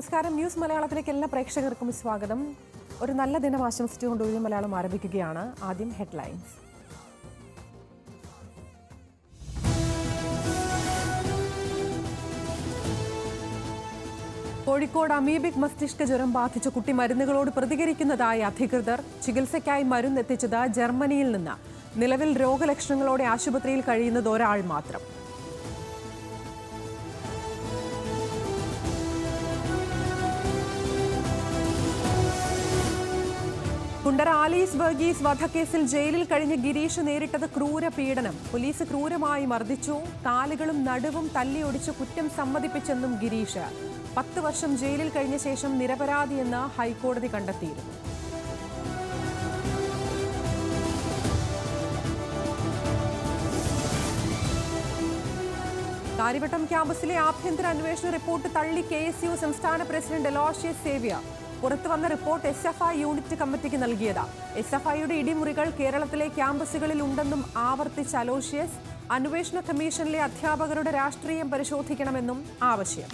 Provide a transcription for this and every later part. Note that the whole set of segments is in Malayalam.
നമസ്കാരം. ന്യൂസ് മലയാളത്തിലേക്ക് എല്ലാ പ്രേക്ഷകർക്കും സ്വാഗതം. ഒരു നല്ല ദിനം ആശംസിച്ചുകൊണ്ട് ഒരു മലയാളം ആരംഭിക്കുകയാണ്. ആദ്യം ഹെഡ്ലൈൻസ്. കോഴിക്കോട് അമീബിക് മസ്തിഷ്ക ജ്വരം ബാധിച്ച കുട്ടി മരുന്നുകളോട് പ്രതികരിക്കുന്നതായി അധികൃതർ. ചികിത്സയ്ക്കായി മരുന്നെത്തിച്ചത് ജർമ്മനിയിൽ നിന്ന്. നിലവിൽ രോഗലക്ഷണങ്ങളോടെ ആശുപത്രിയിൽ കഴിയുന്നത് ഒരാൾ മാത്രം. കുണ്ടറ ആലീസ് വർഗീസ് വധക്കേസിൽ ജയിലിൽ കഴിഞ്ഞ ഗിരീഷ് നേരിട്ടത് ക്രൂര പീഡനം. പോലീസ് ക്രൂരമായി മർദ്ദിച്ചു. കാലുകളും നടുവും തല്ലിയൊടിച്ച് കുറ്റം സമ്മതിപ്പിച്ചെന്നും ഗിരീഷ്. 10 വർഷം ജയിലിൽ കഴിഞ്ഞ ശേഷം നിരപരാധിയെന്ന് ഹൈക്കോടതി കണ്ടെത്തിയിരുന്നു. കാര്യവട്ടം ക്യാമ്പസിലെ ആഭ്യന്തര അന്വേഷണ റിപ്പോർട്ട് തള്ളി KSU സംസ്ഥാന പ്രസിഡന്റ് എലോഷ്യസ് സേവ്യർ. പുറത്തുവന്ന റിപ്പോർട്ട് SFI യൂണിറ്റ് കമ്മിറ്റിക്ക് നൽകിയതാണ്. SFIയുടെ ഇടിമുറികൾ കേരളത്തിലെ ക്യാമ്പസുകളിൽ ഉണ്ടെന്നും ആവർത്തിച്ച അലോഷ്യസ്. അന്വേഷണ കമ്മീഷനിലെ അധ്യാപകരുടെ രാഷ്ട്രീയം പരിശോധിക്കണമെന്നും ആവശ്യം.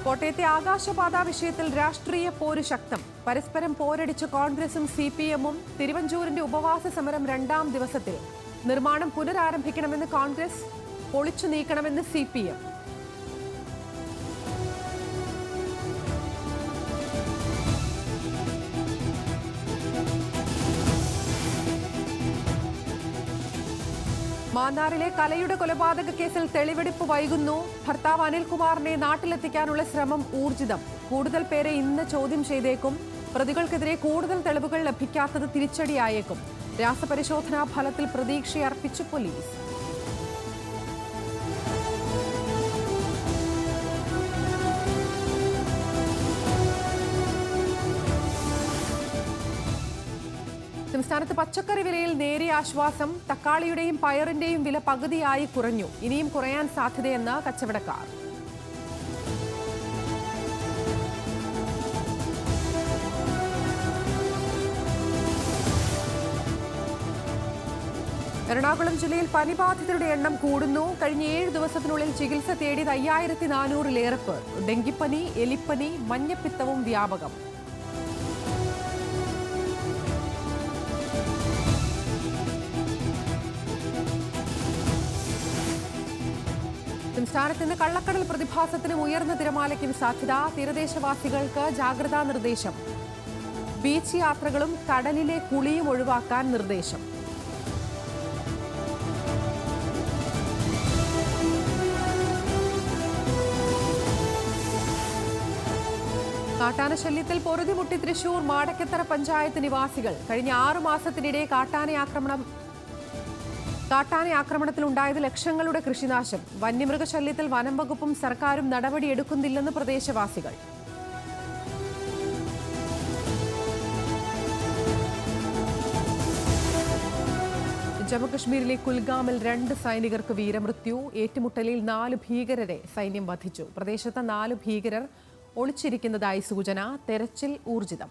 കോട്ടയത്തെ ആകാശപാത വിഷയത്തിൽ രാഷ്ട്രീയ പോര് ശക്തം. പരസ്പരം പോരടിച്ച കോൺഗ്രസും CPM-ഉം. തിരുവഞ്ചൂരിന്റെ ഉപവാസ സമരം 2ാം ദിവസത്തിൽ. നിർമ്മാണം പുനരാരംഭിക്കണമെന്ന് കോൺഗ്രസ്, പൊളിച്ചു നീക്കണമെന്ന് CPM. മാന്നാറിലെ കലയുടെ കൊലപാതക കേസിൽ തെളിവെടുപ്പ് വൈകുന്നു. ഭർത്താവ് അനിൽകുമാറിനെ നാട്ടിലെത്തിക്കാനുള്ള ശ്രമം ഊർജിതം. കൂടുതൽ പേരെ ഇന്ന് ചോദ്യം ചെയ്തേക്കും. പ്രതികൾക്കെതിരെ കൂടുതൽ തെളിവുകൾ ലഭിക്കാത്തത് തിരിച്ചടിയായേക്കും. രാസപരിശോധനാ ഫലത്തിൽ പ്രതീക്ഷയർപ്പിച്ചു പോലീസ്. സംസ്ഥാനത്ത് പച്ചക്കറി വിലയിൽ നേരിയ ആശ്വാസം. തക്കാളിയുടെയും പയറിന്റെയും വില പകുതിയായി കുറഞ്ഞു. ഇനിയും കുറയാൻ സാധ്യതയെന്ന് കച്ചവടക്കാർ. എറണാകുളം ജില്ലയിൽ പനിബാധിതരുടെ എണ്ണം കൂടുന്നു. കഴിഞ്ഞ 7 ദിവസത്തിനുള്ളിൽ ചികിത്സ തേടിയത് 5400-ലേറെ പേർ. ഡെങ്കിപ്പനി, എലിപ്പനി, മഞ്ഞപ്പിത്തവും വ്യാപകം. സംസ്ഥാനത്ത് ഇന്ന് കള്ളക്കടൽ പ്രതിഭാസത്തിനും ഉയർന്ന തിരമാലയ്ക്കും സാധ്യത. തീരദേശവാസികൾക്ക് ജാഗ്രതാ നിർദ്ദേശം. ബീച്ച് യാത്രകളും കടലിലെ കുളിയും ഒഴിവാക്കാൻ നിർദ്ദേശം. കാട്ടാന ശല്യത്തിൽ പൊറുതിമുട്ടി തൃശൂർ മാടക്കത്തറ പഞ്ചായത്ത് നിവാസികൾ. കഴിഞ്ഞ 6 മാസത്തിനിടെ കാട്ടാന ആക്രമണത്തിലുണ്ടായത് ലക്ഷങ്ങളുടെ കൃഷിനാശം. വന്യമൃഗശല്യത്തിൽ വനം വകുപ്പും സർക്കാരും നടപടിയെടുക്കുന്നില്ലെന്ന് പ്രദേശവാസികൾ. ജമ്മുകശ്മീരിലെ കുൽഗാമിൽ 2 സൈനികർക്ക് വീരമൃത്യു. ഏറ്റുമുട്ടലിൽ 4 ഭീകരരെ സൈന്യം വധിച്ചു. പ്രദേശത്ത് 4 ഭീകരർ ഒളിച്ചിരിക്കുന്നതായി സൂചന. തെരച്ചിൽ ഊർജിതം.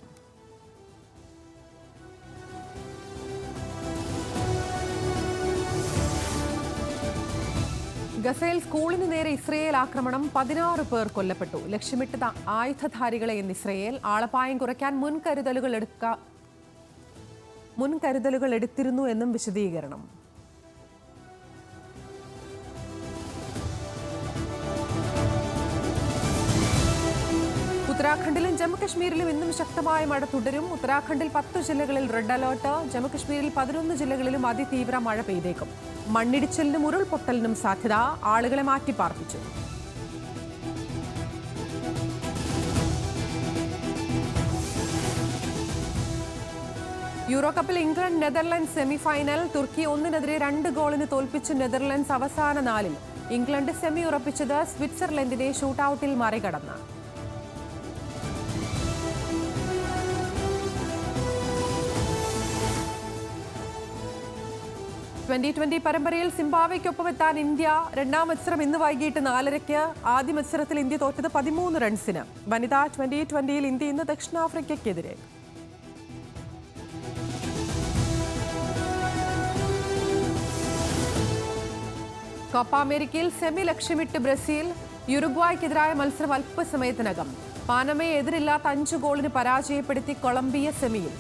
ഗസയിൽ സ്കൂളിന് നേരെ ഇസ്രയേൽ ആക്രമണം. 16 പേർ കൊല്ലപ്പെട്ടു. ലക്ഷ്യമിട്ട ആയുധധാരികളെ എന്ന് ഇസ്രയേൽ. ആളപായം കുറയ്ക്കാൻ മുൻകരുതലുകൾ എടുത്തിരുന്നു എന്നും വിശദീകരണം. ഉത്തരാഖണ്ഡിലും ജമ്മുകശ്മീരിലും ഇന്നും ശക്തമായ മഴ തുടരും. ഉത്തരാഖണ്ഡിൽ 10 ജില്ലകളിൽ റെഡ് അലർട്ട്. ജമ്മുകശ്മീരിൽ 11 ജില്ലകളിലും അതിതീവ്ര മഴ പെയ്തേക്കും. മണ്ണിടിച്ചിലിനും ഉരുൾപൊട്ടലിനും സാധ്യത. ആളുകളെ മാറ്റിപ്പാർപ്പിച്ചു. യൂറോ കപ്പിൽ ഇംഗ്ലണ്ട് നെതർലൻഡ്സ് സെമിഫൈനൽ. തുർക്കി 1-നെതിരെ 2 ഗോളിന് തോൽപ്പിച്ച് നെതർലൻഡ്സ് അവസാന 4-ൽ. ഇംഗ്ലണ്ട് സെമി ഉറപ്പിച്ചത് സ്വിറ്റ്സർലൻഡിനെ ഷൂട്ടൌട്ടിൽ മറികടന്ന്. T20 പരമ്പരയിൽ സിംബാബ്വേക്കൊപ്പം എത്താൻ ഇന്ത്യ. 2ാം മത്സരം ഇന്ന് വൈകിട്ട് 4:30. ആദ്യ മത്സരത്തിൽ ഇന്ത്യ തോറ്റത് 13 റൺസിന്. വനിതാ T20-യിൽ ഇന്ത്യ ഇന്ന് ദക്ഷിണാഫ്രിക്കയ്ക്കെതിരെ. കോപ്പ അമേരിക്കയിൽ സെമി ലക്ഷ്യമിട്ട് ബ്രസീൽ. യുറുഗ്വായ്ക്കെതിരായ മത്സരം അല്പസമയത്തിനകം. പാനമയെ എതിരില്ലാത്ത 5 ഗോളിന് പരാജയപ്പെടുത്തി കൊളംബിയ സെമിയിൽ.